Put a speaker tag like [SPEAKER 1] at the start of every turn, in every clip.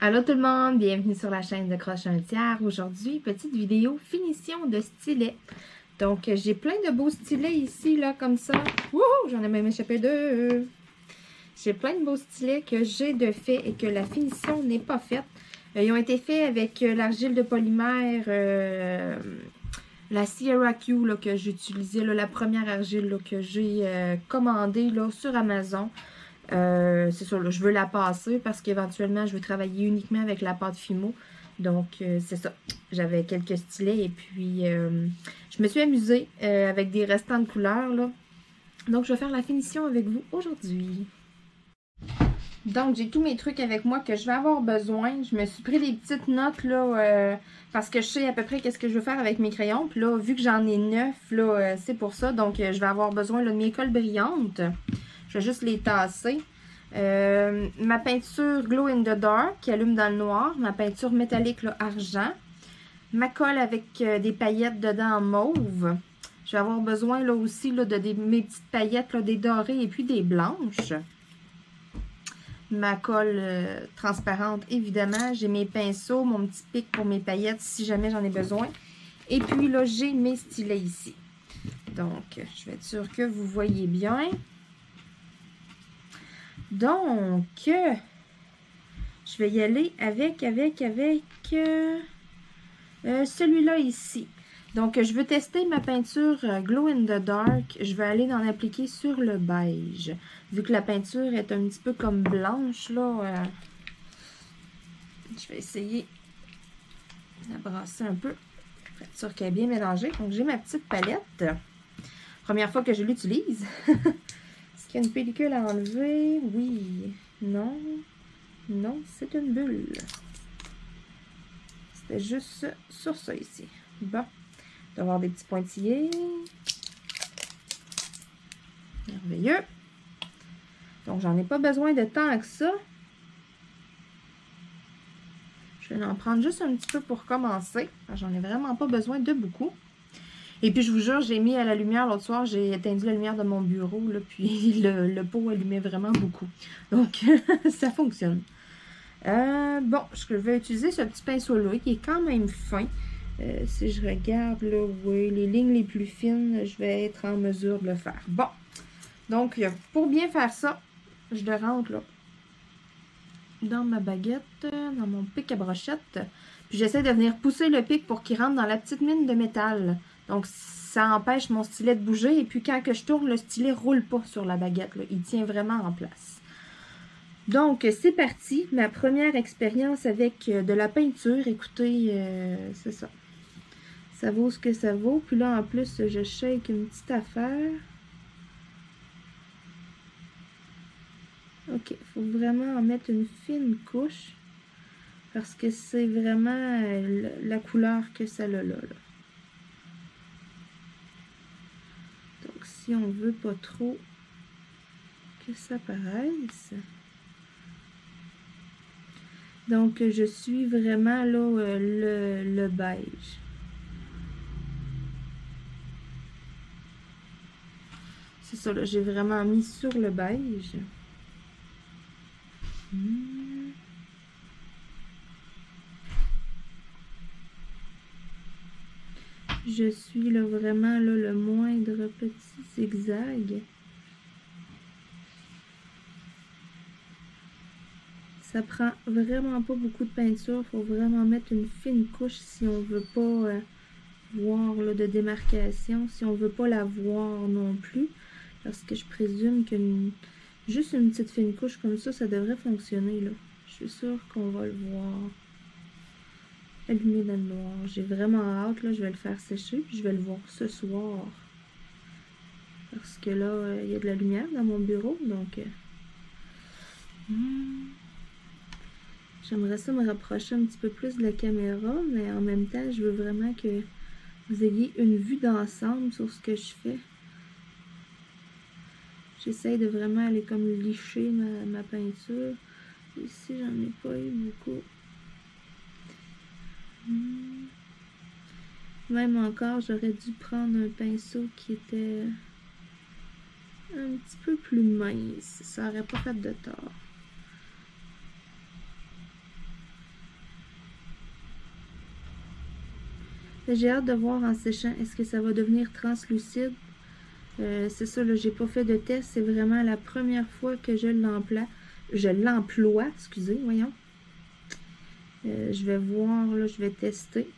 [SPEAKER 1] Allô tout le monde, bienvenue sur la chaîne de Croche un tiers. Aujourd'hui, petite vidéo finition de stylet. Donc, j'ai plein de beaux stylets ici, là, comme ça. Wouhou! J'en ai même échappé deux. J'ai plein de beaux stylets que j'ai de fait et que la finition n'est pas faite. Ils ont été faits avec l'argile de polymère, la Sierra Q là, que j'utilisais, la première argile là, que j'ai commandée là, sur Amazon. C'est sûr, là, je veux la passer parce qu'éventuellement, je veux travailler uniquement avec la pâte Fimo. Donc, c'est ça. J'avais quelques stylets et puis je me suis amusée avec des restants de couleurs, là. Donc, je vais faire la finition avec vous aujourd'hui. Donc, j'ai tous mes trucs avec moi que je vais avoir besoin. Je me suis pris des petites notes, là, parce que je sais à peu près qu'est-ce que je veux faire avec mes crayons. Puis là, vu que j'en ai 9, là, c'est pour ça. Donc, je vais avoir besoin là, de mes cols brillantes. Je vais juste les tasser. Ma peinture Glow in the Dark qui allume dans le noir. Ma peinture métallique là, argent. Ma colle avec des paillettes dedans en mauve. Je vais avoir besoin là aussi là, de mes petites paillettes, là, des dorées et puis des blanches. Ma colle transparente, évidemment. J'ai mes pinceaux, mon petit pic pour mes paillettes si jamais j'en ai besoin. Et puis là, j'ai mes stylets ici. Donc, je vais être sûre que vous voyez bien. Donc, je vais y aller avec celui-là ici. Donc, je veux tester ma peinture Glow in the Dark. Je vais aller en appliquer sur le beige. Vu que la peinture est un petit peu comme blanche, là, je vais essayer de la brasser un peu pour être sûr qu'elle est bien mélangée. Donc, j'ai ma petite palette. Première fois que je l'utilise. Est-ce qu'il y a une pellicule à enlever? Oui. Non. Non, c'est une bulle. C'était juste sur ça ici. Bon. Il doit y avoir des petits pointillés. Merveilleux. Donc, j'en ai pas besoin de tant que ça. Je vais en prendre juste un petit peu pour commencer. J'en ai vraiment pas besoin de beaucoup. Et puis, je vous jure, j'ai mis à la lumière l'autre soir, j'ai éteint la lumière de mon bureau, là, puis le pot allumait vraiment beaucoup. Donc, ça fonctionne. Bon, je vais utiliser ce petit pinceau-là qui est quand même fin. Si je regarde, là, oui, les lignes les plus fines, je vais être en mesure de le faire. Bon, donc, pour bien faire ça, je le rentre, là, dans ma baguette, dans mon pic à brochette. Puis, j'essaie de venir pousser le pic pour qu'il rentre dans la petite mine de métal. Donc, ça empêche mon stylet de bouger. Et puis, quand que je tourne, le stylet ne roule pas sur la baguette, là. Il tient vraiment en place. Donc, c'est parti. Ma première expérience avec de la peinture. Écoutez, c'est ça. Ça vaut ce que ça vaut. Puis là, en plus, je shake une petite affaire. OK, il faut vraiment en mettre une fine couche. Parce que c'est vraiment la couleur que ça a là. Donc, si on veut pas trop que ça paraisse... Donc, je suis vraiment là le beige. C'est ça, là, j'ai vraiment mis sur le beige. Je suis là vraiment là, le moindre petit zigzag. Ça prend vraiment pas beaucoup de peinture. Il faut vraiment mettre une fine couche si on veut pas voir là, de démarcation. Si on veut pas la voir non plus. Parce que je présume que juste une petite fine couche comme ça devrait fonctionner. Là. Je suis sûre qu'on va le voir. Allumé dans le noir. J'ai vraiment hâte. Là, je vais le faire sécher. Puis je vais le voir ce soir. Parce que là, il y a de la lumière dans mon bureau. Donc... J'aimerais ça me rapprocher un petit peu plus de la caméra, mais en même temps, je veux vraiment que vous ayez une vue d'ensemble sur ce que je fais. J'essaye de vraiment aller comme licher ma peinture. Ici, j'en ai pas eu beaucoup. Même encore, j'aurais dû prendre un pinceau qui était un petit peu plus mince. Ça aurait pas fait de tort. J'ai hâte de voir en séchant, est-ce que ça va devenir translucide. C'est ça, là, j'ai pas fait de test. C'est vraiment la première fois que je l'emploie, excusez, voyons. Je vais voir, là, je vais tester.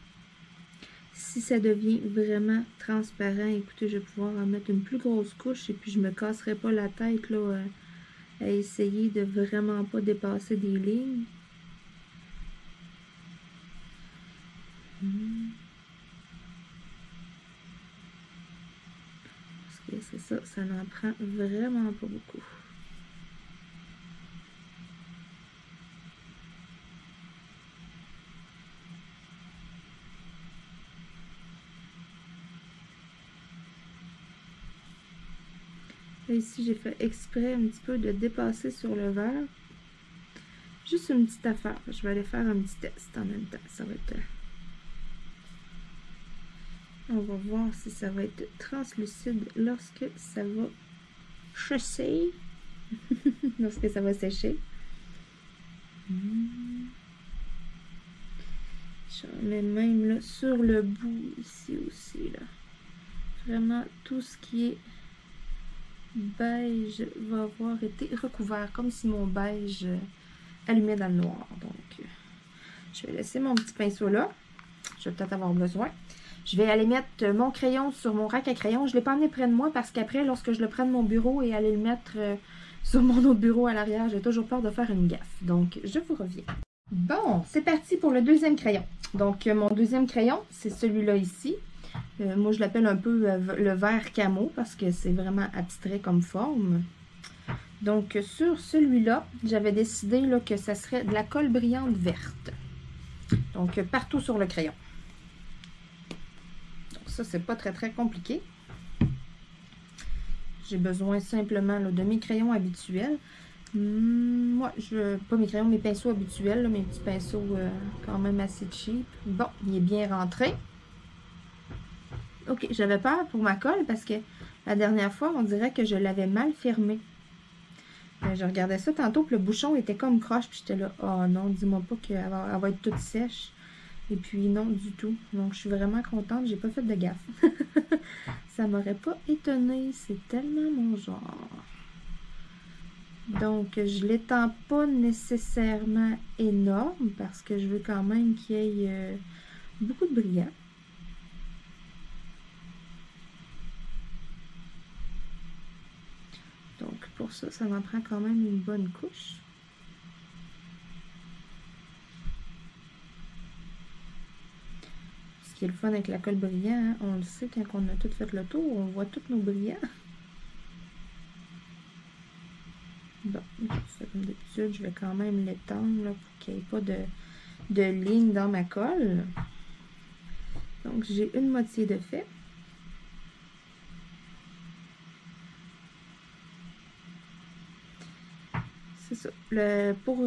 [SPEAKER 1] Si ça devient vraiment transparent, écoutez, je vais pouvoir en mettre une plus grosse couche et puis je me casserai pas la tête, là, à essayer de vraiment pas dépasser des lignes. Parce que c'est ça, ça n'en prend vraiment pas beaucoup. Là, ici, j'ai fait exprès un petit peu de dépasser sur le verre. Juste une petite affaire. Je vais aller faire un petit test en même temps. Ça va être... On va voir si ça va être translucide lorsque ça va sécher. Lorsque ça va sécher. J'en mets même là, sur le bout ici aussi. Là. Vraiment, tout ce qui est beige va avoir été recouvert. Comme si mon beige allumait dans le noir. Donc, je vais laisser mon petit pinceau là. Je vais peut-être avoir besoin. Je vais aller mettre mon crayon sur mon rack à crayons. Je ne l'ai pas amené près de moi parce qu'après, lorsque je le prends de mon bureau et aller le mettre sur mon autre bureau à l'arrière, j'ai toujours peur de faire une gaffe. Donc, je vous reviens. Bon, c'est parti pour le deuxième crayon. Donc, mon deuxième crayon, c'est celui-là ici. Moi, je l'appelle un peu le vert camo parce que c'est vraiment abstrait comme forme. Donc, sur celui-là, j'avais décidé là, que ça serait de la colle brillante verte. Donc, partout sur le crayon. Donc, ça, c'est pas très, très compliqué. J'ai besoin simplement là, de mes crayons habituels. Moi, pas mes crayons, mes pinceaux habituels, là, mes petits pinceaux quand même assez cheap. Bon, il est bien rentré. Ok, j'avais peur pour ma colle parce que la dernière fois, on dirait que je l'avais mal fermé. Je regardais ça tantôt, puis le bouchon était comme croche, puis j'étais là, oh non, dis-moi pas qu'elle va être toute sèche. Et puis non, du tout. Donc, je suis vraiment contente, j'ai pas fait de gaffe. Ça m'aurait pas étonnée, c'est tellement mon genre. Donc, je l'étends pas nécessairement énorme, parce que je veux quand même qu'il y ait beaucoup de brillant. Donc, pour ça, ça m'en prend quand même une bonne couche. Ce qui est le fun avec la colle brillant, hein, on le sait, quand on a tout fait le tour, on voit tous nos brillants. Bon, comme d'habitude, je vais quand même l'étendre pour qu'il n'y ait pas de ligne dans ma colle. Donc, j'ai une moitié de fait. C'est ça. Pour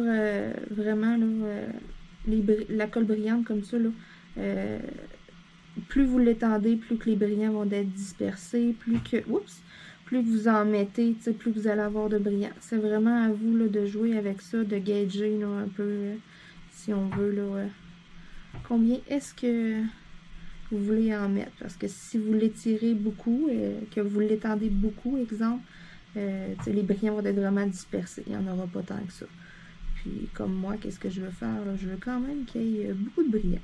[SPEAKER 1] vraiment la colle brillante comme ça, là, plus vous l'étendez, plus que les brillants vont être dispersés, plus que vous en mettez, plus vous allez avoir de brillants. C'est vraiment à vous là, de jouer avec ça, de gager là, un peu, si on veut, là, combien est-ce que vous voulez en mettre. Parce que si vous l'étirez beaucoup, que vous l'étendez beaucoup, exemple, les brillants vont être vraiment dispersés. Il n'y en aura pas tant que ça. Puis, comme moi, qu'est-ce que je veux faire? Là? Je veux quand même qu'il y ait beaucoup de brillants.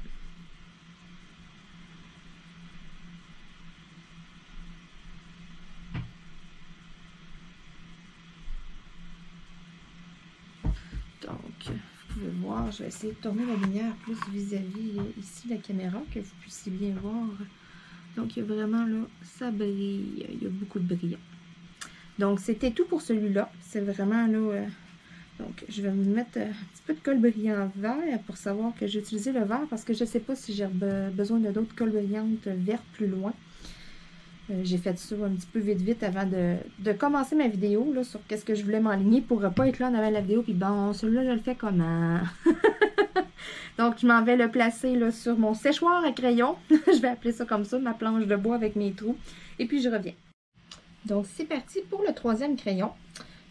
[SPEAKER 1] Donc, vous pouvez voir, je vais essayer de tourner la lumière plus vis-à-vis ici la caméra, que vous puissiez bien voir. Donc, il y a vraiment là, ça brille. Il y a beaucoup de brillants. Donc, c'était tout pour celui-là. C'est vraiment là... donc, je vais me mettre un petit peu de colle brillant vert pour savoir que j'ai utilisé le vert parce que je ne sais pas si j'ai besoin de d'autres colles brillantes vertes plus loin. J'ai fait ça un petit peu vite avant de commencer ma vidéo là, sur qu'est-ce que je voulais m'enligner pour ne pas être là en avant de la vidéo. Puis bon, celui-là, je le fais comment? Donc, je m'en vais le placer là, sur mon séchoir à crayon. Je vais appeler ça comme ça, ma planche de bois avec mes trous. Et puis, je reviens. Donc, c'est parti pour le troisième crayon.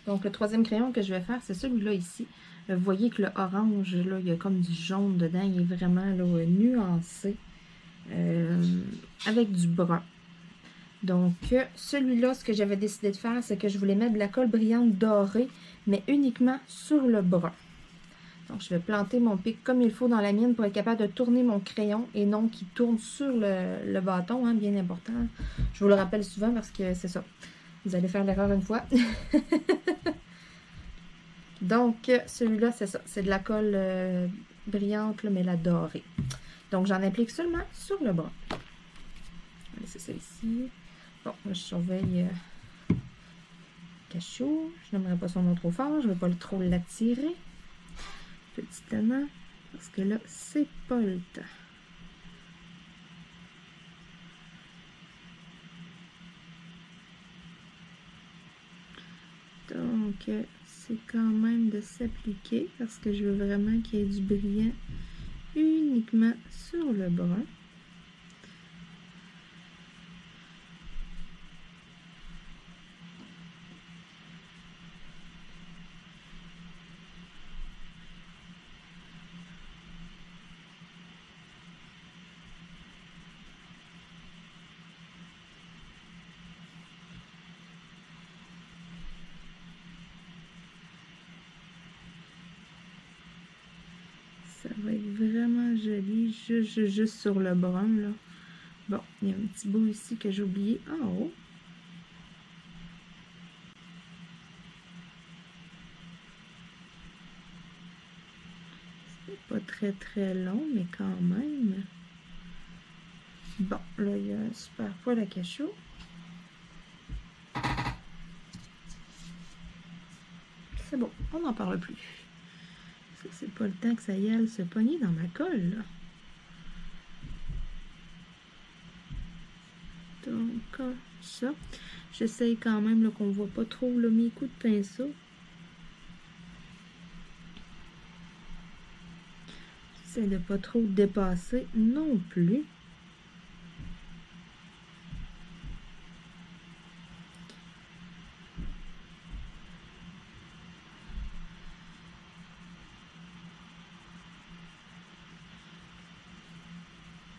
[SPEAKER 1] Donc, le troisième crayon que je vais faire, c'est celui-là ici. Vous voyez que le orange, là, il y a comme du jaune dedans. Il est vraiment là, nuancé. avec du brun. Donc, celui-là, ce que j'avais décidé de faire, c'est que je voulais mettre de la colle brillante dorée, mais uniquement sur le brun. Donc, je vais planter mon pic comme il faut dans la mine pour être capable de tourner mon crayon et non qu'il tourne sur le bâton, hein, bien important. Je vous le rappelle souvent parce que c'est ça. Vous allez faire l'erreur une fois. Donc, celui-là, c'est ça. C'est de la colle brillante, là, mais la dorée. Donc, j'en applique seulement sur le bras. On va laisser ça ici. Bon, je surveille Cachou. Je n'aimerais pas son nom trop fort. Je ne vais pas trop l'attirer. Petitement. Parce que là, c'est pas le temps. Donc, c'est quand même de s'appliquer parce que je veux vraiment qu'il y ait du brillant uniquement sur le brun. Ça va être vraiment joli, juste sur le brun, là. Bon, il y a un petit bout ici que j'ai oublié en haut. C'est pas très long, mais quand même. Bon, là, il y a un super poil à cachot. C'est bon, on n'en parle plus. C'est pas le temps que ça y aille se pogner dans ma colle, là. Donc, comme ça. J'essaye quand même qu'on ne voit pas trop là, mes coups de pinceau. J'essaie de pas trop dépasser non plus.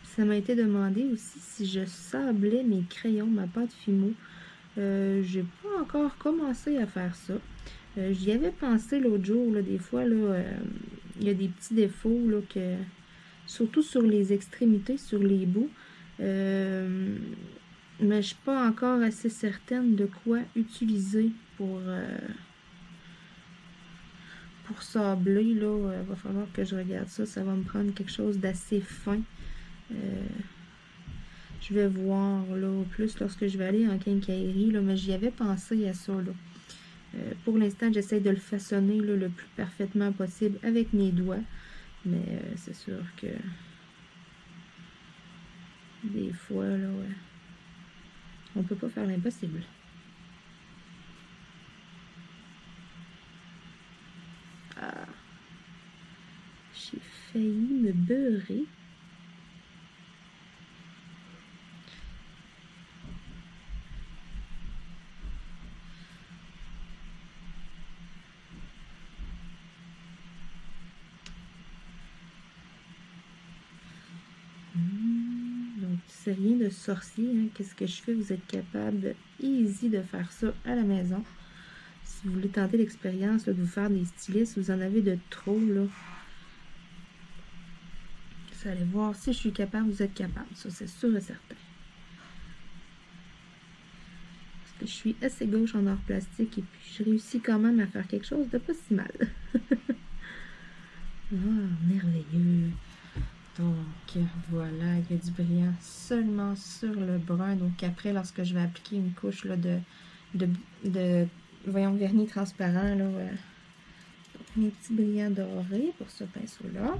[SPEAKER 1] Ça m'a été demandé aussi si je sablais mes crayons, ma pâte Fimo. J'ai pas encore commencé à faire ça. J'y avais pensé l'autre jour, là, des fois, là, il y a des petits défauts, là, surtout sur les extrémités, sur les bouts. Mais je suis pas encore assez certaine de quoi utiliser pour sabler, là. Il va falloir que je regarde ça. Ça va me prendre quelque chose d'assez fin. Je vais voir là plus lorsque je vais aller en quincaillerie, là, mais j'y avais pensé à ça. Là. Pour l'instant, j'essaie de le façonner là, le plus parfaitement possible avec mes doigts. Mais c'est sûr que des fois, là, on peut pas faire l'impossible. Ah, j'ai failli me beurrer. Donc, c'est rien de sorcier. Hein. Qu'est-ce que je fais? Vous êtes capable, easy, de faire ça à la maison. Si vous voulez tenter l'expérience de vous faire des stylets, si vous en avez de trop, là, vous allez voir si je suis capable, vous êtes capable. Ça, c'est sûr et certain. Parce que je suis assez gauche en art plastique et puis je réussis quand même à faire quelque chose de pas si mal. Ah, merveilleux. Donc, voilà, il y a du brillant seulement sur le brun. Donc, après, lorsque je vais appliquer une couche là, de voyons, vernis transparent, là, mes petits brillants dorés pour ce pinceau-là.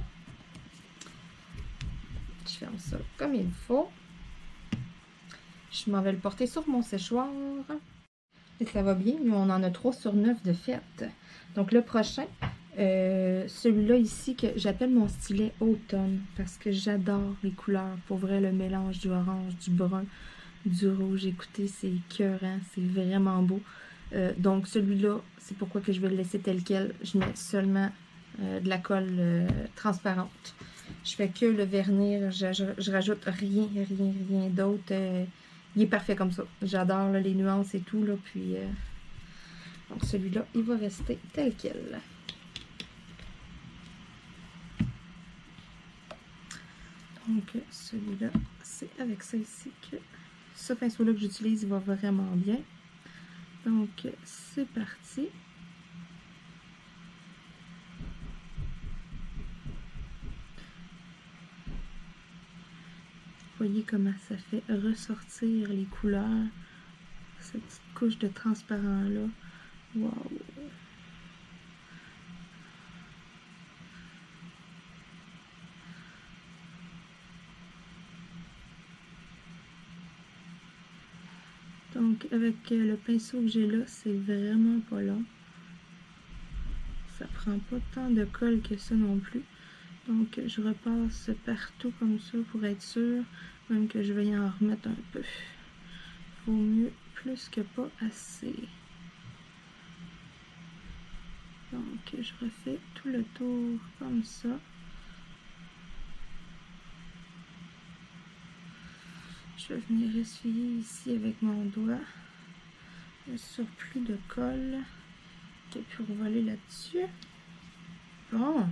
[SPEAKER 1] Je ferme ça comme il faut. Je m'en vais le porter sur mon séchoir. Et ça va bien, nous on en a 3 sur 9 de fait. Donc, le prochain, celui-là ici que j'appelle mon stylet automne parce que j'adore les couleurs. Pour vrai, le mélange du orange, du brun, du rouge, écoutez, c'est écœurant, c'est vraiment beau. Donc celui-là, c'est pourquoi que je vais le laisser tel quel. Je mets seulement de la colle transparente. Je fais que le vernir, je rajoute rien d'autre. Il est parfait comme ça. J'adore les nuances et tout, là, puis... donc celui-là, il va rester tel quel. Donc celui-là, c'est avec ça ici que ce pinceau-là que j'utilise va vraiment bien. Donc c'est parti. Voyez comment ça fait ressortir les couleurs. Cette petite couche de transparent-là. Wow! Donc, avec le pinceau que j'ai là, c'est vraiment pas long. Ça prend pas tant de colle que ça non plus. Donc, je repasse partout comme ça pour être sûr, même que je vais y en remettre un peu. Vaut mieux plus que pas assez. Donc, je refais tout le tour comme ça. Je vais venir essuyer ici avec mon doigt le surplus de colle qui a pu revoler là-dessus. Bon,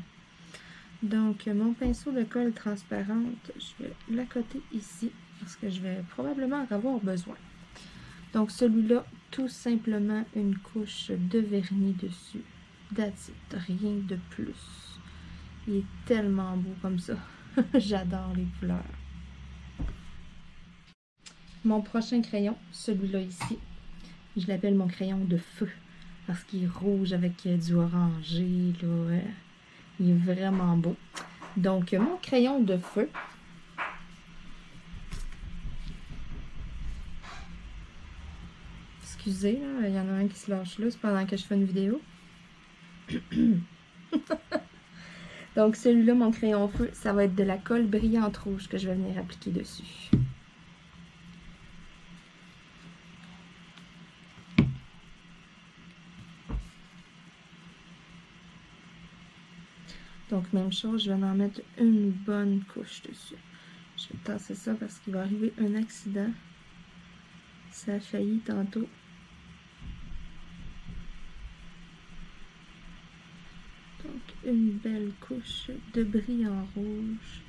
[SPEAKER 1] donc mon pinceau de colle transparente, je vais l'accoter ici parce que je vais probablement en avoir besoin. Donc celui-là, tout simplement une couche de vernis dessus. That's it, rien de plus. Il est tellement beau comme ça. J'adore les couleurs. Mon prochain crayon, celui-là ici, je l'appelle mon crayon de feu parce qu'il est rouge avec du orangé, là. Il est vraiment beau. Donc, mon crayon de feu, excusez, là, il y en a un qui se lâche là, c'est pendant que je fais une vidéo. Donc, celui-là, mon crayon feu, ça va être de la colle brillante rouge que je vais venir appliquer dessus. Donc, même chose, je vais en mettre une bonne couche dessus. Je vais tasser ça parce qu'il va arriver un accident. Ça a failli tantôt. Donc, une belle couche de brillant rouge.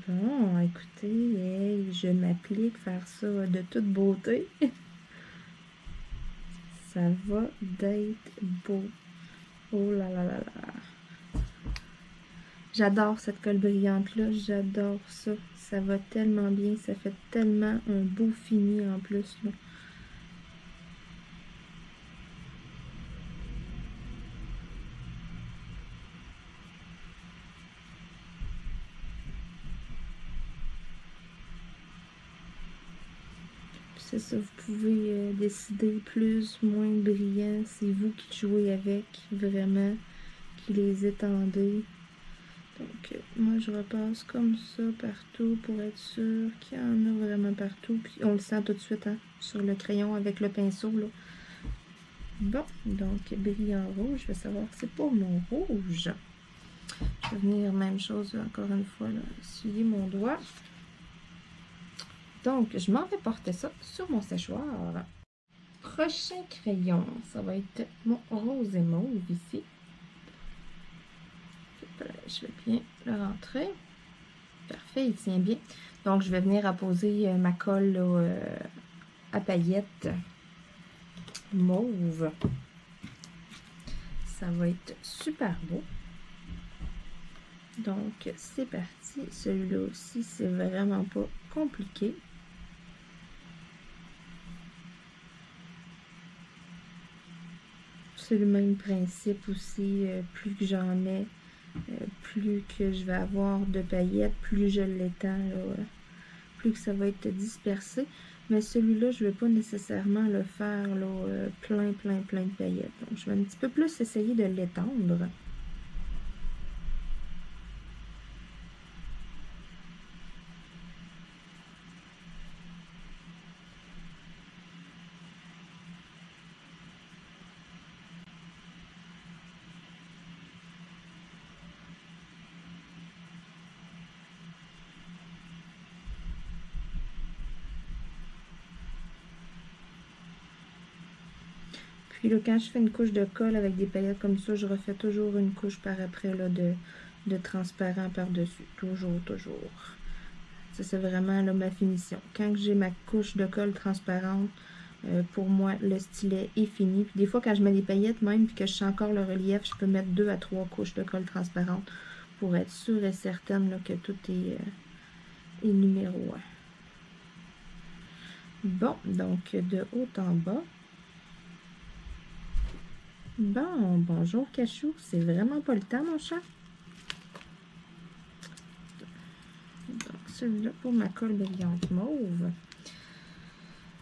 [SPEAKER 1] Bon, écoutez, hey, je m'applique faire ça de toute beauté. Ça va d'être beau. Oh là là là là. J'adore cette colle brillante-là. J'adore ça. Ça va tellement bien. Ça fait tellement un beau fini en plus, là. C'est ça, vous pouvez décider plus, moins brillant. C'est vous qui jouez avec, vraiment, qui les étendez. Donc, moi, je repasse comme ça partout pour être sûr qu'il y en a vraiment partout. Puis, on le sent tout de suite, hein, sur le crayon avec le pinceau, là. Bon, donc, brillant rouge, je vais savoir que c'est pour mon rouge. Je vais venir, même chose, encore une fois, là, essuyer mon doigt. Donc, je m'en vais porter ça sur mon séchoir. Prochain crayon, ça va être mon rose et mauve ici. Je vais bien le rentrer. Parfait, il tient bien. Donc, je vais venir apposer ma colle là, à paillettes mauve. Ça va être super beau. Donc, c'est parti. Celui-là aussi, c'est vraiment pas compliqué. C'est le même principe aussi. Plus que j'en ai, plus que je vais avoir de paillettes, plus je l'étends, plus que ça va être dispersé. Mais celui-là, je ne vais pas nécessairement le faire là, plein de paillettes. Donc, je vais un petit peu plus essayer de l'étendre. Puis là, quand je fais une couche de colle avec des paillettes comme ça, je refais toujours une couche par après là, de transparent par-dessus. Toujours. Ça, c'est vraiment là, ma finition. Quand j'ai ma couche de colle transparente, pour moi, le stylet est fini. Puis des fois, quand je mets des paillettes même, puis que je sens encore le relief, je peux mettre 2 à 3 couches de colle transparente pour être sûre et certaine là, que tout est numéro 1. Bon, donc de haut en bas. Bon, bonjour Cachou, c'est vraiment pas le temps mon chat. Donc celui-là pour ma colle brillante mauve.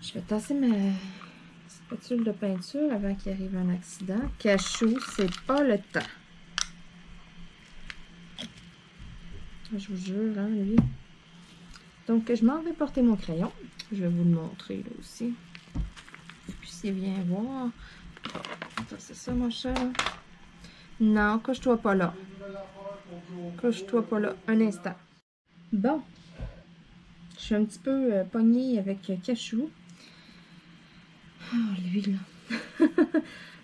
[SPEAKER 1] Je vais tasser ma spatule de peinture avant qu'il arrive un accident. Cachou, c'est pas le temps. Je vous jure, hein, lui. Donc je m'en vais porter mon crayon. Je vais vous le montrer là aussi. Vous puissiez bien voir. Oh, c'est ça mon chat. Non, couche-toi pas là. Couche-toi pas là. Un instant. Bon. Je suis un petit peu pognée avec Cachou. Oh, lui là.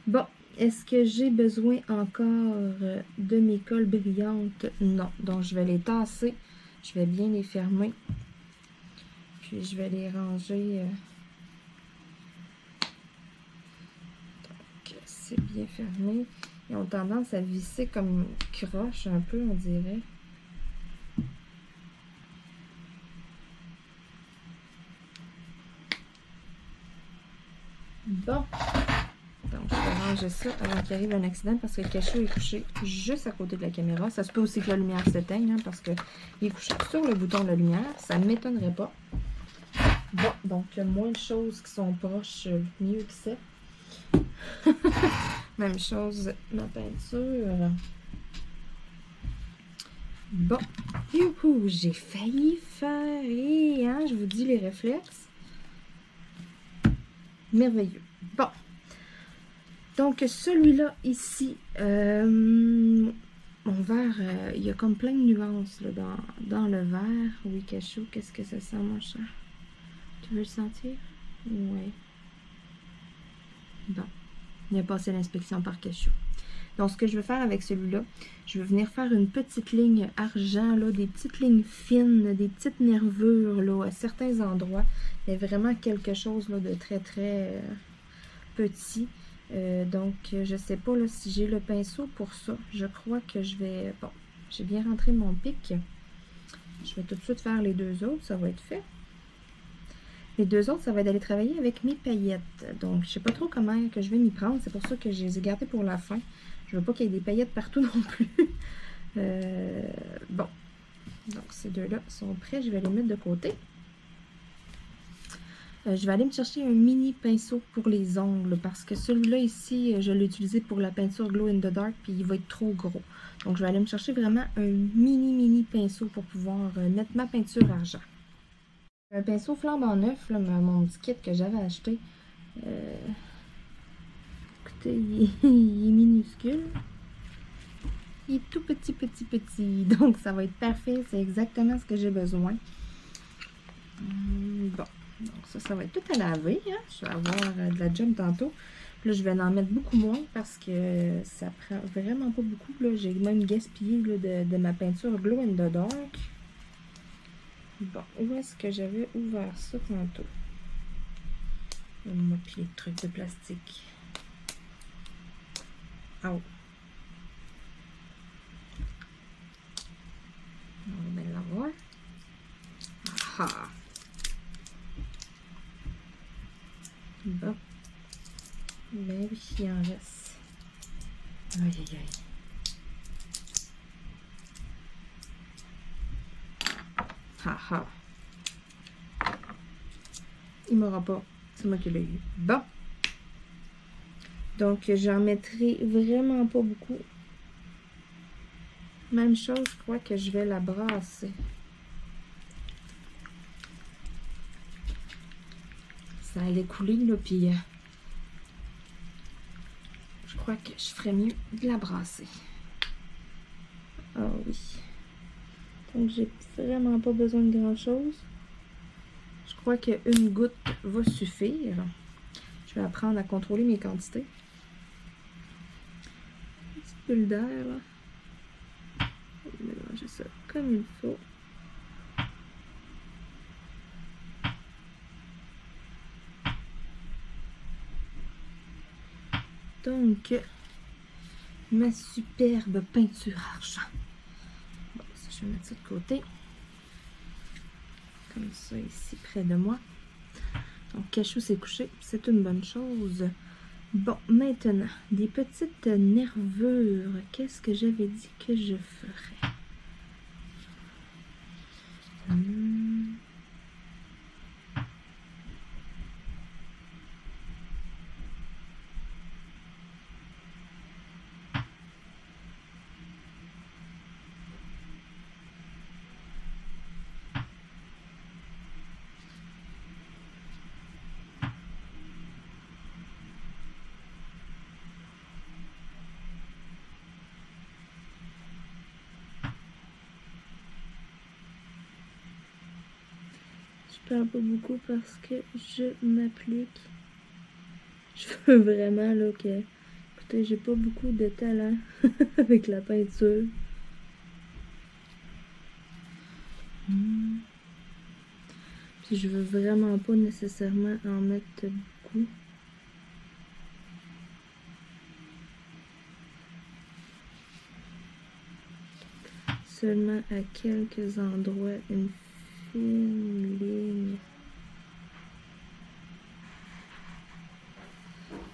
[SPEAKER 1] Bon, est-ce que j'ai besoin encore de mes colles brillantes? Non. Donc, je vais les tasser. Je vais bien les fermer. Puis, je vais les ranger. Donc, c'est bien fermé. Ils ont tendance à visser comme croche un peu, on dirait. Bon. Donc, je vais ranger ça avant qu'il arrive un accident parce que le Cachou est couché juste à côté de la caméra. Ça se peut aussi que la lumière s'éteigne hein, parce qu'il est couché sur le bouton de la lumière. Ça ne m'étonnerait pas. Bon, donc moins de choses qui sont proches, mieux que c'est. Même chose, ma peinture. Bon, youhou, j'ai failli faire, et hein, je vous dis les réflexes. Merveilleux. Bon. Donc, celui-là, ici, mon vert, il y a comme plein de nuances là, dans le vert. Oui, Cachou, qu'est-ce que ça sent, mon chat? Tu veux le sentir? Oui. Bon. Il a passé l'inspection par Cachou. Donc, ce que je vais faire avec celui-là, je vais venir faire une petite ligne argent, là, des petites lignes fines, des petites nervures là, à certains endroits. Il y a vraiment quelque chose là, de très, très petit. Donc, je ne sais pas là, si j'ai le pinceau pour ça. Je crois que je vais... Bon, j'ai bien rentré mon pic. Je vais tout de suite faire les deux autres. Ça va être fait. Les deux autres, ça va être d'aller travailler avec mes paillettes. Donc, je ne sais pas trop comment que je vais m'y prendre. C'est pour ça que je les ai gardées pour la fin. Je ne veux pas qu'il y ait des paillettes partout non plus. Bon. Donc, ces deux-là sont prêts. Je vais les mettre de côté. Je vais aller me chercher un mini pinceau pour les ongles parce que celui-là ici, je l'ai utilisé pour la peinture Glow in the Dark puis il va être trop gros. Donc, je vais aller me chercher vraiment un mini pinceau pour pouvoir mettre ma peinture argent. Un pinceau flambant neuf, là, mon petit kit que j'avais acheté. Écoutez, il est minuscule. Il est tout petit. Donc, ça va être parfait. C'est exactement ce que j'ai besoin. Bon. Donc, ça va être tout à laver. Hein? Je vais avoir de la job tantôt. Là, je vais en mettre beaucoup moins parce que ça prend vraiment pas beaucoup. J'ai même gaspillé là, de ma peinture Glow in the Dark. Bon, où est-ce que j'avais ouvert ça tantôt? Mon pied de truc de plastique. Ah oh. qu'il en reste. Aïe, aïe, aïe. Ha ha. Il m'aura pas. C'est moi qui l'ai eu. Bon. Donc, j'en mettrai vraiment pas beaucoup. Même chose, je crois que je vais la brasser. Ça allait couler, là, puis je crois que je ferais mieux de la brasser. Ah oui. Donc, j'ai vraiment pas besoin de grand-chose. Je crois qu'une goutte va suffire. Je vais apprendre à contrôler mes quantités. Une petite bulle d'air, là. Je vais mélanger ça comme il faut. Donc, ma superbe peinture argent. Bon, ça, je vais mettre ça de côté. Comme ça, ici, près de moi. Donc, Cachou s'est couché. C'est une bonne chose. Bon, maintenant, des petites nervures. Qu'est-ce que j'avais dit que je ferais? Je parle pas beaucoup parce que je m'applique. Je veux vraiment là que... Écoutez, j'ai pas beaucoup de talent avec la peinture. Puis je veux vraiment pas nécessairement en mettre beaucoup. Seulement à quelques endroits, une fine ligne.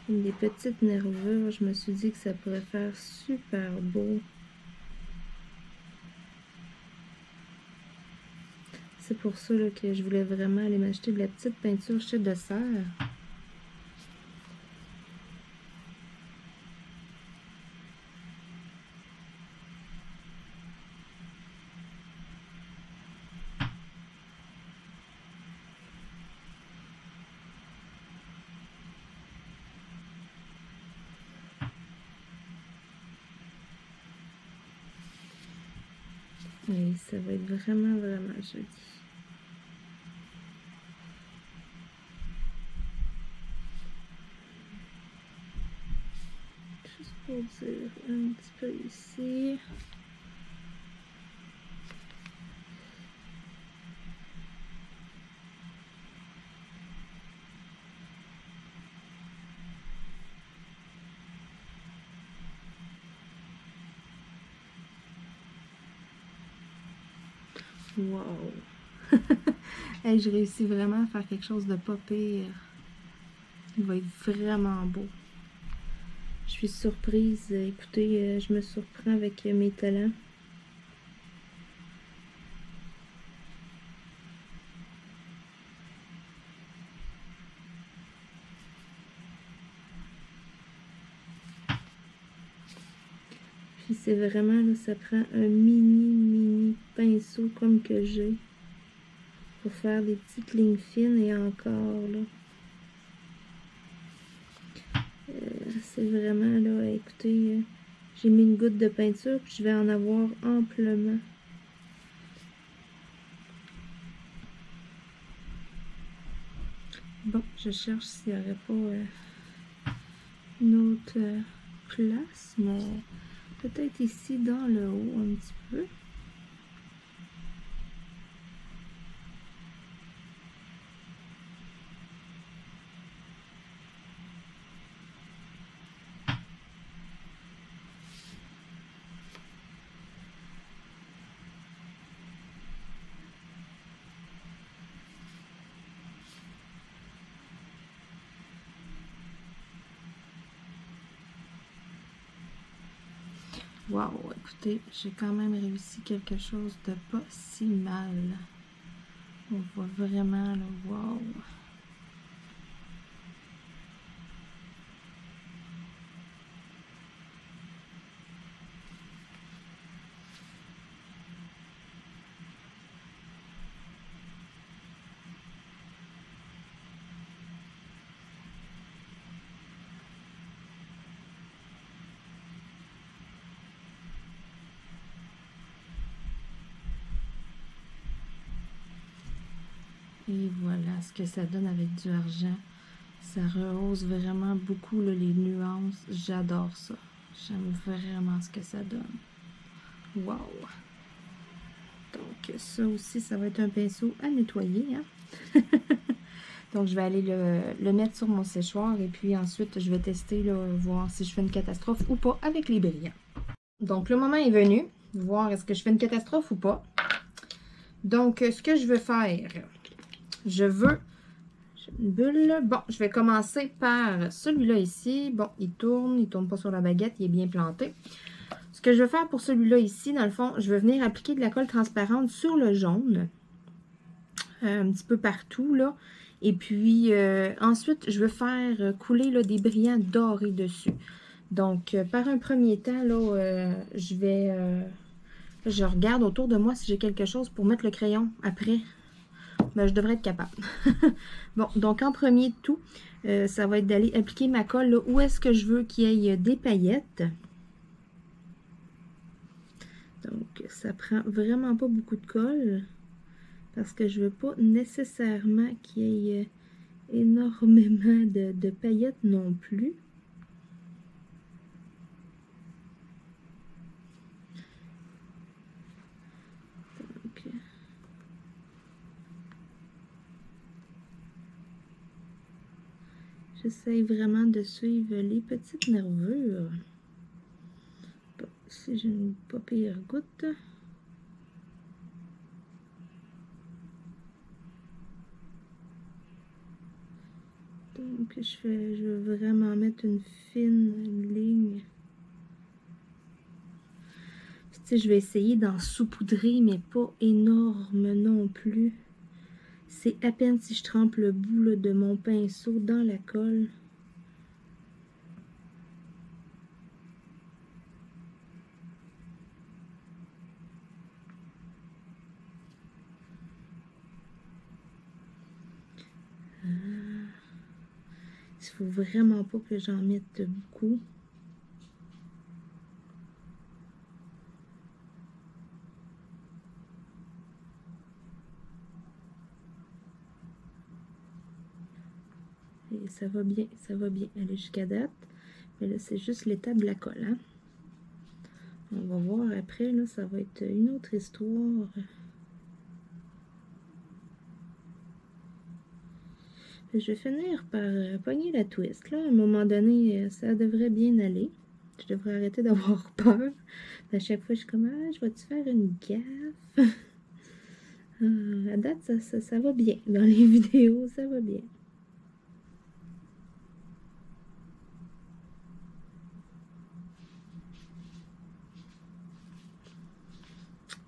[SPEAKER 1] Des petites nervures, je me suis dit que ça pourrait faire super beau. C'est pour ça là, que je voulais vraiment aller m'acheter de la petite peinture chez Dessert. Et ça va être vraiment, vraiment joli. Juste pour dire un petit peu ici. Wow! Hey, je réussis vraiment à faire quelque chose de pas pire. Il va être vraiment beau. Je suis surprise. Écoutez, je me surprends avec mes talents. Puis c'est vraiment, là, ça prend un mini pinceau comme que j'ai pour faire des petites lignes fines et encore, là. C'est vraiment, là, écoutez, j'ai mis une goutte de peinture, puis je vais en avoir amplement. Bon, je cherche s'il n'y aurait pas une autre place, mais peut-être ici dans le haut un petit peu. Wow, écoutez, j'ai quand même réussi quelque chose de pas si mal. On voit vraiment le wow. Et voilà ce que ça donne avec du argent. Ça rehausse vraiment beaucoup là, les nuances. J'adore ça. J'aime vraiment ce que ça donne. Wow! Donc ça aussi, ça va être un pinceau à nettoyer. Hein? Donc je vais aller le mettre sur mon séchoir et puis ensuite je vais tester, là, voir si je fais une catastrophe ou pas avec les brillants. Donc le moment est venu, voir est-ce que je fais une catastrophe ou pas. Donc ce que je veux faire, je veux une bulle. Bon, je vais commencer par celui-là ici. Bon, il tourne pas sur la baguette, il est bien planté. Ce que je vais faire pour celui-là ici, dans le fond, je vais venir appliquer de la colle transparente sur le jaune. Un petit peu partout, là. Et puis, ensuite, je vais faire couler là, des brillants dorés dessus. Donc, par un premier temps, là, je regarde autour de moi si j'ai quelque chose pour mettre le crayon après. Ben, je devrais être capable. Bon, donc en premier de tout, ça va être d'aller appliquer ma colle là, où est-ce que je veux qu'il y ait des paillettes. Donc, ça prend vraiment pas beaucoup de colle parce que je veux pas nécessairement qu'il y ait énormément de paillettes non plus. Donc, j'essaie vraiment de suivre les petites nervures. Bon, si j'ai une pas pire goutte. Donc, je veux vraiment mettre une fine ligne. Puis, tu sais, je vais essayer d'en saupoudrer, mais pas énorme non plus. C'est à peine si je trempe le bout là, de mon pinceau dans la colle. Il faut vraiment pas que j'en mette beaucoup. Et ça va bien aller jusqu'à date. Mais là, c'est juste l'étape de la colle. Hein? On va voir après, là, ça va être une autre histoire. Je vais finir par pogner la twist. Là. À un moment donné, ça devrait bien aller. Je devrais arrêter d'avoir peur. À chaque fois, je suis comme, ah, je vais-tu faire une gaffe? À date, ça va bien. Dans les vidéos, ça va bien.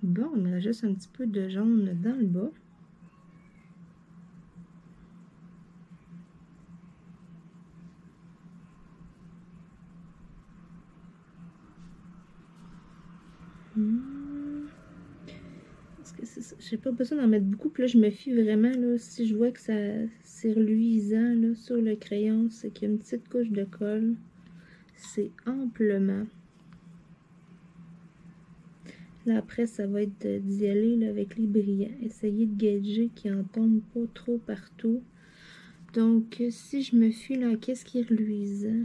[SPEAKER 1] Bon, on a juste un petit peu de jaune dans le bas. Parce que c'est ça. J'ai pas besoin d'en mettre beaucoup. Puis là, je me fie vraiment, là, si je vois que ça c'est reluisant là, sur le crayon, c'est qu'il y a une petite couche de colle. C'est amplement. Là, après, ça va être d'y aller là, avec les brillants. Essayer de gager qu'il n'en tombe pas trop partout. Donc, si je me fie là, qu'est-ce qui est reluisant?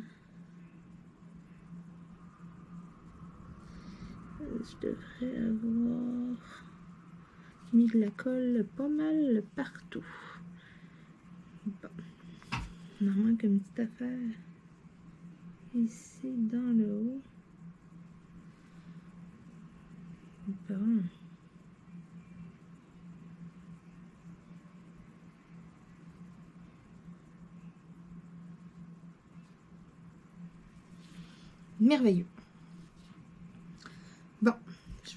[SPEAKER 1] Je devrais avoir mis de la colle pas mal partout. Bon. Il en manque une petite affaire. Ici, dans le haut. Bon. Merveilleux.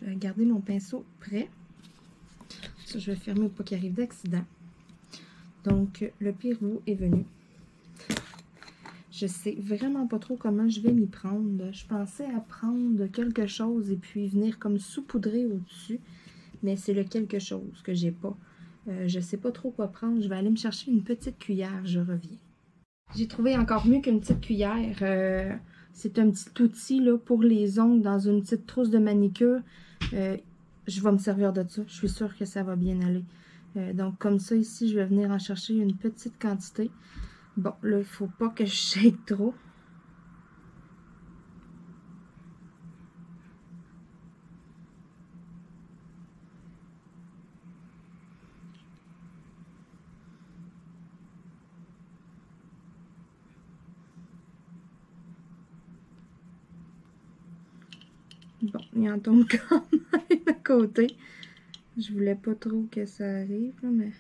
[SPEAKER 1] Je vais garder mon pinceau prêt. Ça, je vais fermer pour pas qu'il arrive d'accident. Donc, le pire bout est venu. Je sais vraiment pas trop comment je vais m'y prendre. Je pensais à prendre quelque chose et puis venir comme saupoudrer au-dessus. Mais c'est le quelque chose que j'ai pas. Je sais pas trop quoi prendre. Je vais aller me chercher une petite cuillère. Je reviens. J'ai trouvé encore mieux qu'une petite cuillère. C'est un petit outil là, pour les ongles dans une petite trousse de manicure. Je vais me servir de ça. Je suis sûre que ça va bien aller. Donc, comme ça, ici, je vais venir en chercher une petite quantité. Bon, là, il ne faut pas que je shake trop. Bon, il en tombe quand même à côté. Je voulais pas trop que ça arrive, là, mais...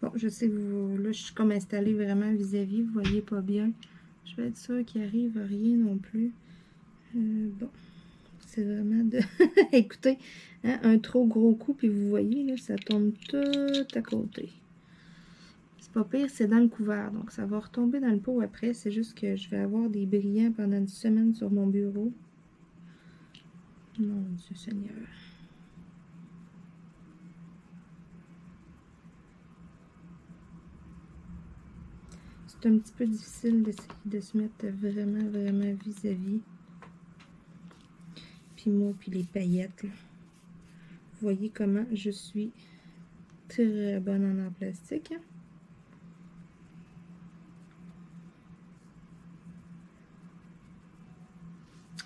[SPEAKER 1] Bon, je sais que vous... Là, je suis comme installée vraiment vis-à-vis. Vous voyez pas bien. Je vais être sûre qu'il arrive rien non plus. Bon, c'est vraiment de... Écoutez, hein, un trop gros coup, puis vous voyez, là, ça tombe tout à côté. C'est pas pire, c'est dans le couvert. Donc, ça va retomber dans le pot après. C'est juste que je vais avoir des brillants pendant une semaine sur mon bureau. Mon Dieu Seigneur. C'est un petit peu difficile de se mettre vraiment vis-à-vis. Puis moi, puis les paillettes, là. Vous voyez comment je suis très bonne en plastique. Hein?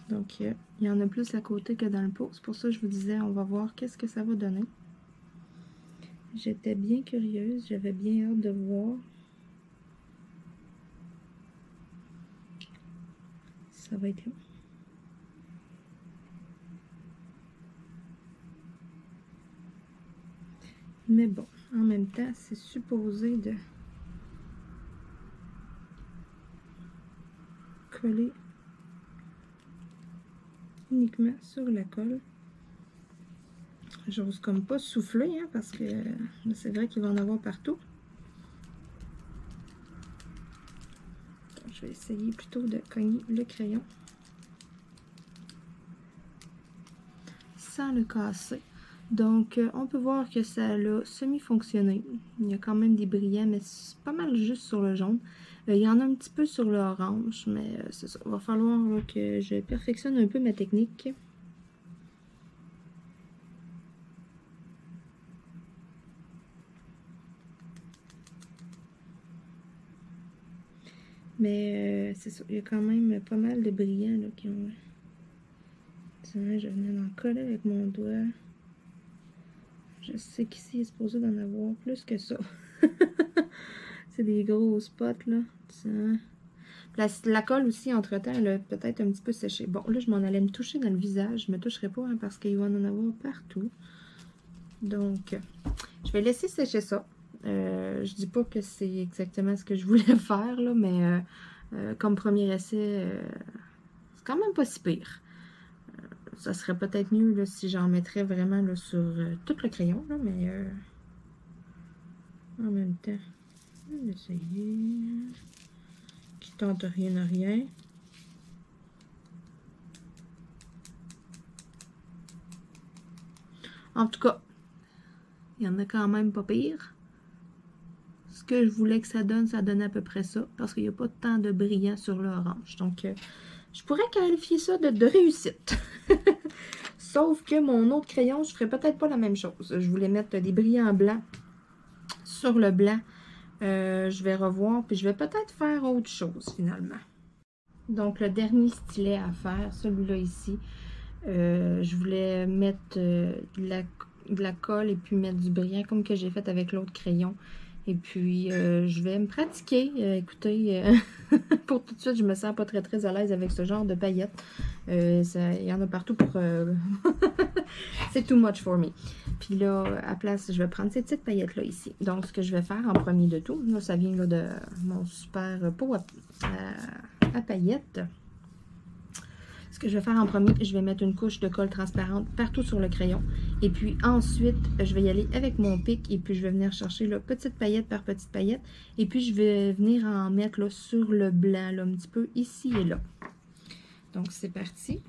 [SPEAKER 1] Donc, il y en a plus à côté que dans le pot. C'est pour ça que je vous disais, on va voir qu'est-ce que ça va donner. J'étais bien curieuse. J'avais bien hâte de voir. Ça va être là. Mais bon, en même temps, c'est supposé de coller uniquement sur la colle. J'ose comme pas souffler, hein, parce que c'est vrai qu'il va en avoir partout. Donc, je vais essayer plutôt de cogner le crayon sans le casser. Donc, on peut voir que ça a semi-fonctionné. Il y a quand même des brillants, mais c'est pas mal juste sur le jaune. Il y en a un petit peu sur l'orange, mais c'est ça. Il va falloir là, que je perfectionne un peu ma technique. Mais c'est ça. Il y a quand même pas mal de brillants là, qui ont... Tiens, je venais d'en coller avec mon doigt. Je sais qu'ici, il est supposé d'en avoir plus que ça. C'est des gros spots, là. Tiens. La colle aussi, entre-temps, elle a peut-être un petit peu séché. Bon, là, je m'en allais me toucher dans le visage. Je me toucherai pas, hein, parce qu'il va en avoir partout. Donc, je vais laisser sécher ça. Je dis pas que c'est exactement ce que je voulais faire, là, mais comme premier essai, c'est quand même pas si pire. Ça serait peut-être mieux là, si j'en mettrais vraiment là, sur tout le crayon, là, mais en même temps, on va essayer. Qui tente rien à rien. En tout cas, il y en a quand même pas pire. Ce que je voulais que ça donne à peu près ça, parce qu'il n'y a pas tant de brillant sur l'orange. Donc, je pourrais qualifier ça de réussite. Sauf que mon autre crayon, je ferais peut-être pas la même chose. Je voulais mettre des brillants blancs sur le blanc. Je vais revoir, puis je vais peut-être faire autre chose finalement. Donc, le dernier stylet à faire, celui-là ici, je voulais mettre de la colle et puis mettre du brillant comme que j'ai fait avec l'autre crayon. Et puis, je vais me pratiquer. Écoutez, pour tout de suite, je me sens pas très très à l'aise avec ce genre de paillettes. Il y en a partout pour... c'est too much for me. Puis là, à place, je vais prendre ces petites paillettes-là ici. Donc, ce que je vais faire en premier de tout, là, ça vient là, de mon super pot à paillettes. Ce que je vais faire en premier, je vais mettre une couche de colle transparente partout sur le crayon. Et puis ensuite, je vais y aller avec mon pic et puis je vais venir chercher là, petite paillette par petite paillette. Et puis je vais venir en mettre là, sur le blanc, là, un petit peu ici et là. Donc c'est parti.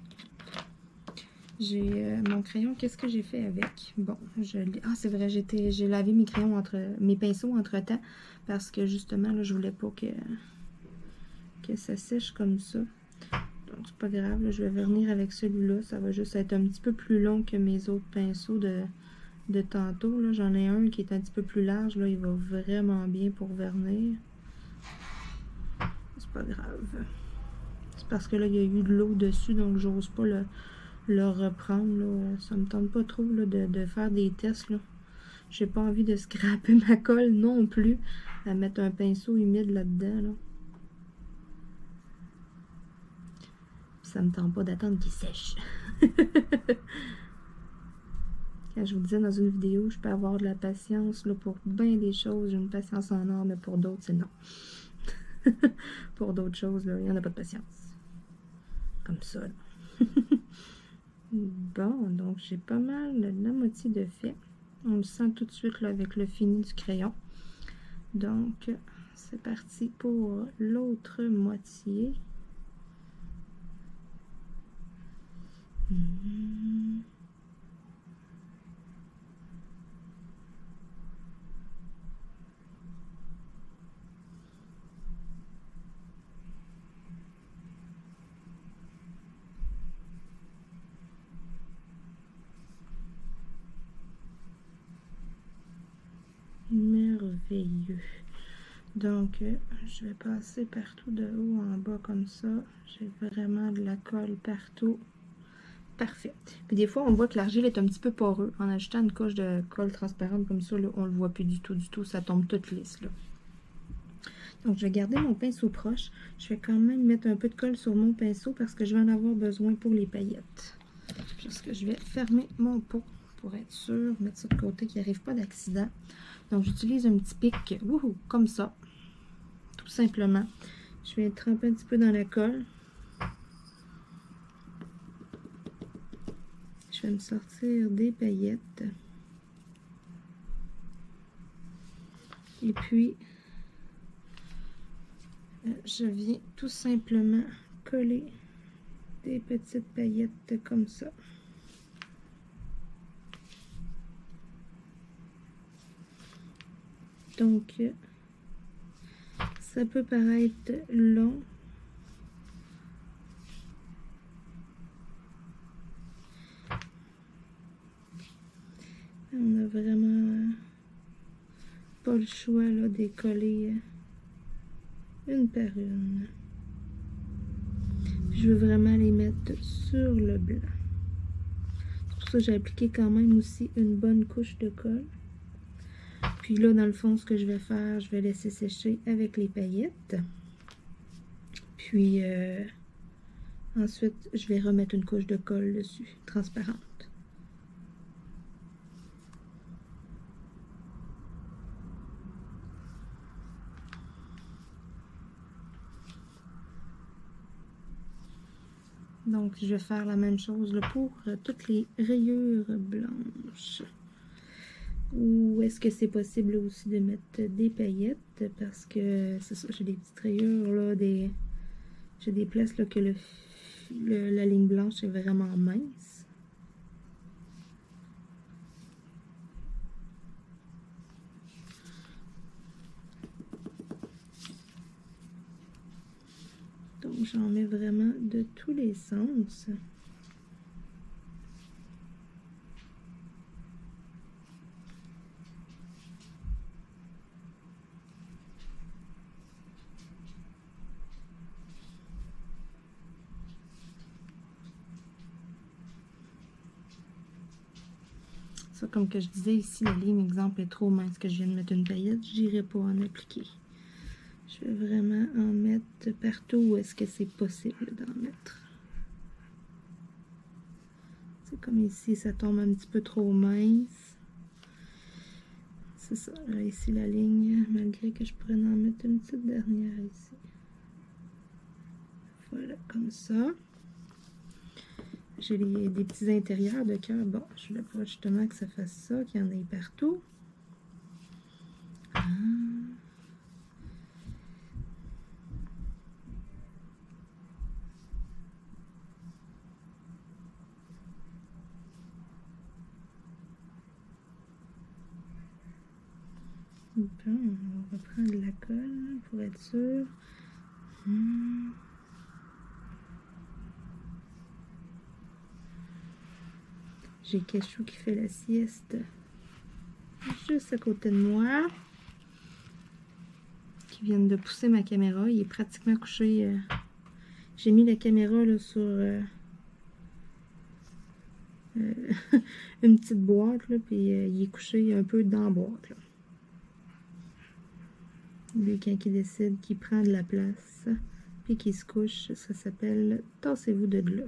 [SPEAKER 1] J'ai mon crayon, qu'est-ce que j'ai fait avec? Bon, c'est vrai, j'ai lavé mes crayons mes pinceaux entre-temps parce que justement, là, je voulais pas que ça sèche comme ça. Donc, c'est pas grave, là, je vais venir avec celui-là. Ça va juste être un petit peu plus long que mes autres pinceaux de tantôt. J'en ai un qui est un petit peu plus large. Là, il va vraiment bien pour vernir. C'est pas grave. C'est parce que là, il y a eu de l'eau dessus, donc j'ose pas le reprendre. Là. Ça me tente pas trop là, de faire des tests. J'ai pas envie de scraper ma colle non plus. À mettre un pinceau humide là-dedans. Là. Ça me tente pas d'attendre qu'il sèche. Quand je vous disais dans une vidéo, je peux avoir de la patience là, pour bien des choses. J'ai une patience en or, mais pour d'autres, c'est non. Pour d'autres choses, il n'y en a pas de patience. Comme ça. Bon, donc j'ai pas mal la moitié de fait. On le sent tout de suite là, avec le fini du crayon. Donc, c'est parti pour l'autre moitié. Merveilleux. Donc, je vais passer partout de haut en bas comme ça. J'ai vraiment de la colle partout. Parfait. Puis des fois, on voit que l'argile est un petit peu poreux. En ajoutant une couche de colle transparente comme ça, là, on le voit plus du tout. Ça tombe toute lisse, là. Donc, je vais garder mon pinceau proche. Je vais quand même mettre un peu de colle sur mon pinceau parce que je vais en avoir besoin pour les paillettes. Juste que je vais fermer mon pot pour être sûr, mettre ça de côté, qu'il n'y arrive pas d'accident. Donc, j'utilise un petit pic, wouhou, comme ça. Tout simplement. Je vais tremper un petit peu dans la colle. Je vais me sortir des paillettes. Et puis, je viens tout simplement coller des petites paillettes comme ça. Donc, ça peut paraître long. On a vraiment pas le choix là, de coller une par une. Puis je veux vraiment les mettre sur le blanc. Pour ça, j'ai appliqué quand même aussi une bonne couche de colle. Puis là, dans le fond, ce que je vais faire, je vais laisser sécher avec les paillettes. Puis ensuite, je vais remettre une couche de colle dessus, transparente. Donc, je vais faire la même chose là, pour toutes les rayures blanches. Ou est-ce que c'est possible aussi de mettre des paillettes? Parce que c'est ça, j'ai des petites rayures, là, j'ai des places là, que la ligne blanche est vraiment mince. Donc, j'en mets vraiment de tous les sens. Ça, comme que je disais ici, la ligne, exemple, est trop mince que je viens de mettre une paillette, j'irai pas en appliquer. Je vais vraiment en mettre partout où est-ce que c'est possible d'en mettre. C'est comme ici, ça tombe un petit peu trop mince. C'est ça, là, ici la ligne, malgré que je pourrais en mettre une petite dernière ici. Voilà, comme ça. J'ai des petits intérieurs de cœur. Bon, je voulais pas justement que ça fasse ça, qu'il y en ait partout. Ah. Bon, on va prendre de la colle pour être sûr. J'ai Cachou qui fait la sieste juste à côté de moi. Qui vient de pousser ma caméra. Il est pratiquement couché. J'ai mis la caméra là, sur une petite boîte, là, puis il est couché un peu dans la boîte. Là. Lui, quand il décide qu'il prend de la place, puis qu'il se couche, ça s'appelle « Tassez-vous de là ».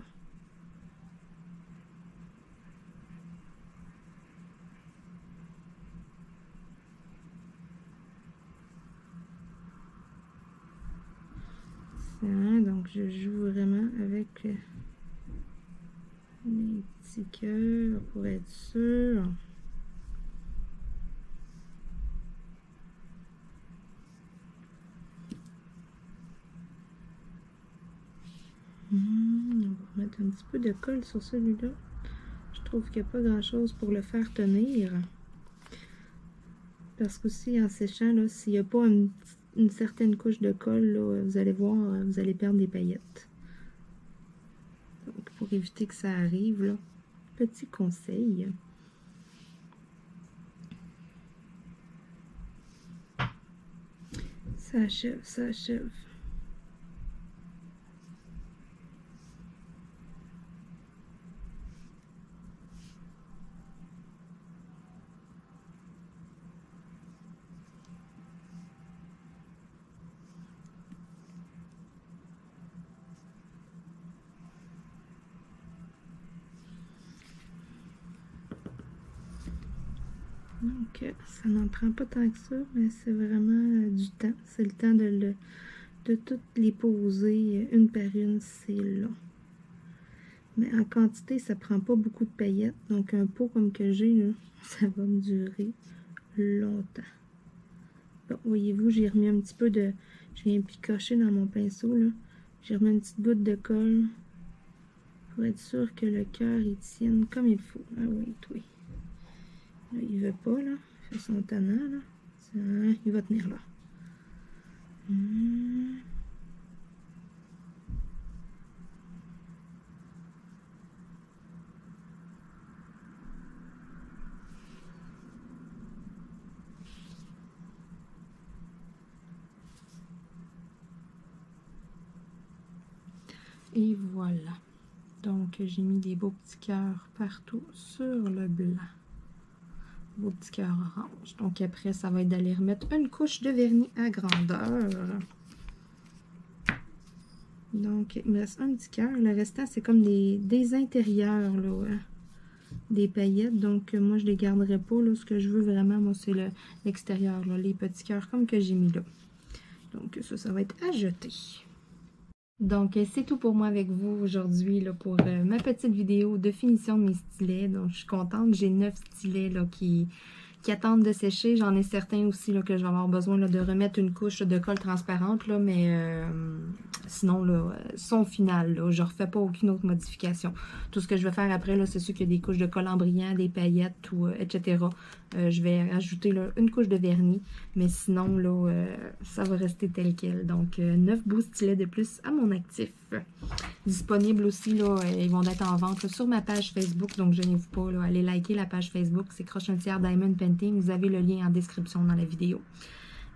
[SPEAKER 1] Donc, je joue vraiment avec les petits cœurs pour être sûr. On va mettre un petit peu de colle sur celui-là. Je trouve qu'il n'y a pas grand-chose pour le faire tenir. Parce qu'aussi, en séchant, s'il n'y a pas une certaine couche de colle, là, vous allez voir, vous allez perdre des paillettes. Donc, pour éviter que ça arrive, là, petit conseil. Ça achève, ça achève. Donc, ça n'en prend pas tant que ça, mais c'est vraiment du temps. C'est le temps de toutes les poser une par une, c'est long. Mais en quantité, ça prend pas beaucoup de paillettes. Donc, un pot comme que j'ai, là, ça va me durer longtemps. Bon, voyez-vous, j'ai remis un petit peu de... Je viens picocher dans mon pinceau, là. J'ai remis une petite goutte de colle pour être sûr que le cœur, il tienne comme il faut. Ah oui, oui. Là, il veut pas, là. Il fait son tannant, là. Ça, il va tenir là. Et voilà. Donc, j'ai mis des beaux petits cœurs partout sur le blanc. Beaux petits cœurs orange. Donc, après, ça va être d'aller remettre une couche de vernis à grandeur. Donc, il me reste un petit cœur. Le restant, c'est comme des intérieurs, là, des paillettes. Donc, moi, je les garderai pas. Là. Ce que je veux vraiment, moi, c'est l'extérieur, les petits cœurs comme que j'ai mis là. Donc, ça va être à jeter. Donc, c'est tout pour moi avec vous aujourd'hui pour ma petite vidéo de finition de mes stylets. Donc, je suis contente. J'ai 9 stylets là, qui attendent de sécher. J'en ai certains aussi là, que je vais avoir besoin là, de remettre une couche de colle transparente. Là, mais sinon, là, son final, là, je ne refais pas aucune autre modification. Tout ce que je vais faire après, c'est sûr qu'il y a des couches de colle en brillant, des paillettes, ou, etc. Je vais ajouter là, une couche de vernis. Mais sinon, là, ça va rester tel quel. Donc, 9 beaux stylets de plus à mon actif. Disponibles aussi, là, ils vont être en vente là, sur ma page Facebook. Donc, je n'hésitez pas, là, allez liker la page Facebook. C'est Croche un tiers Diamond Painting. Vous avez le lien en description dans la vidéo.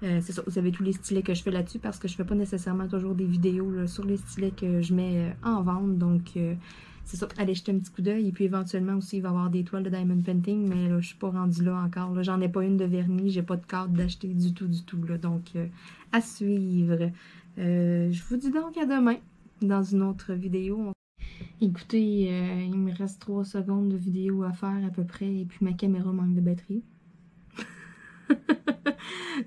[SPEAKER 1] C'est ça, vous avez tous les stylets que je fais là-dessus parce que je ne fais pas nécessairement toujours des vidéos là, sur les stylets que je mets en vente. Donc, c'est ça, allez jeter un petit coup d'œil. Et puis éventuellement aussi, il va y avoir des toiles de Diamond Painting, mais là, je suis pas rendue là encore. Là, j'en ai pas une de vernis, j'ai pas de carte d'acheter du tout, là. Donc, à suivre. Je vous dis donc à demain dans une autre vidéo. Écoutez, il me reste 3 secondes de vidéo à faire à peu près, et puis ma caméra manque de batterie.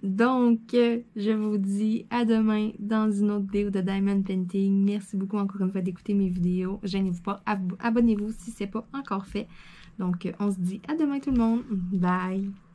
[SPEAKER 1] Donc, je vous dis à demain dans une autre vidéo de Diamond Painting. Merci beaucoup encore une fois d'écouter mes vidéos. Gênez-vous pas, abonnez-vous si ce n'est pas encore fait. Donc, on se dit à demain tout le monde. Bye!